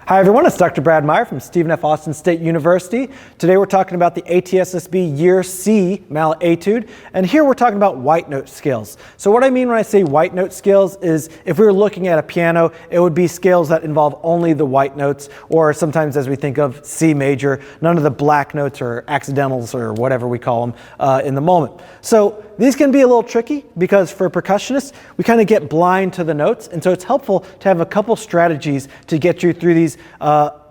Hi everyone, it's Dr. Brad Meyer from Stephen F. Austin State University. Today we're talking about the ATSSB Year C mallet etude, and here we're talking about white note scales. So what I mean when I say white note scales is if we were looking at a piano, it would be scales that involve only the white notes, or sometimes as we think of C major, none of the black notes or accidentals or whatever we call them in the moment. So these can be a little tricky because for percussionists, we kind of get blind to the notes, and so it's helpful to have a couple strategies to get you through these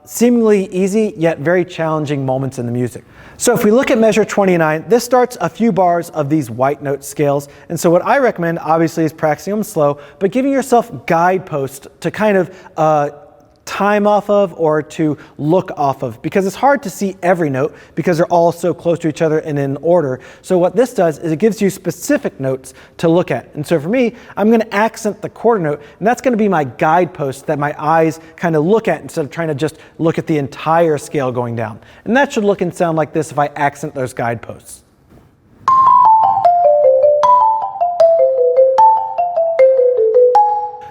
seemingly easy yet very challenging moments in the music. So if we look at measure 29, this starts a few bars of these white note scales, and so what I recommend obviously is practicing them slow, but giving yourself guideposts to kind of time off of or to look off of, because it's hard to see every note because they're all so close to each other and in order. So what this does is it gives you specific notes to look at. And so for me, I'm going to accent the quarter note, and that's going to be my guidepost that my eyes kind of look at instead of trying to just look at the entire scale going down. And that should look and sound like this if I accent those guideposts.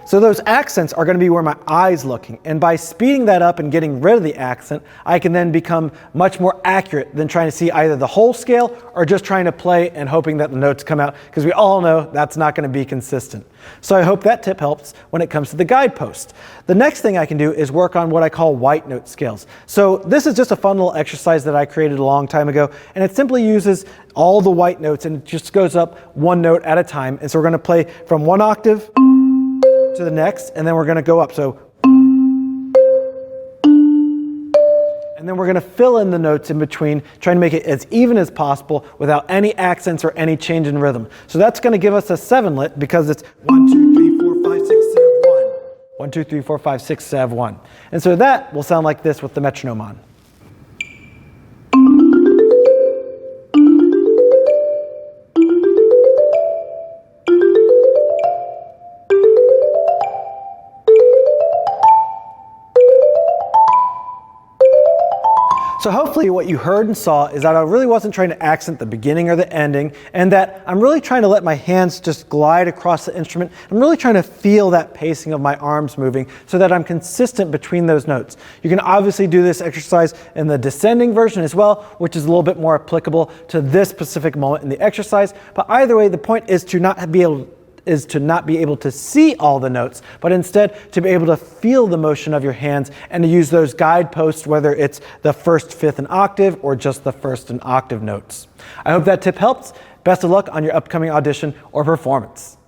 So those accents are going to be where my eye's looking, and by speeding that up and getting rid of the accent, I can then become much more accurate than trying to see either the whole scale or just trying to play and hoping that the notes come out, because we all know that's not going to be consistent. So I hope that tip helps when it comes to the guidepost. The next thing I can do is work on what I call white note scales. So this is just a fun little exercise that I created a long time ago, and it simply uses all the white notes and it just goes up one note at a time. And so we're going to play from one octave to the next, and then we're going to go up. So, and then we're going to fill in the notes in between, trying to make it as even as possible without any accents or any change in rhythm. So that's going to give us a 7-lit because it's 1, 2, 3, 4, 5, 6, 7, 1. 1, 2, 3, 4, 5, 6, 7, 1. And so that will sound like this with the metronome on. So hopefully what you heard and saw is that I really wasn't trying to accent the beginning or the ending, and that I'm really trying to let my hands just glide across the instrument. I'm really trying to feel that pacing of my arms moving so that I'm consistent between those notes. You can obviously do this exercise in the descending version as well, which is a little bit more applicable to this specific moment in the exercise. But either way, the point is to not be able to see all the notes, but instead to be able to feel the motion of your hands and to use those guideposts, whether it's the first, fifth, and octave, or just the first and octave notes. I hope that tip helps. Best of luck on your upcoming audition or performance.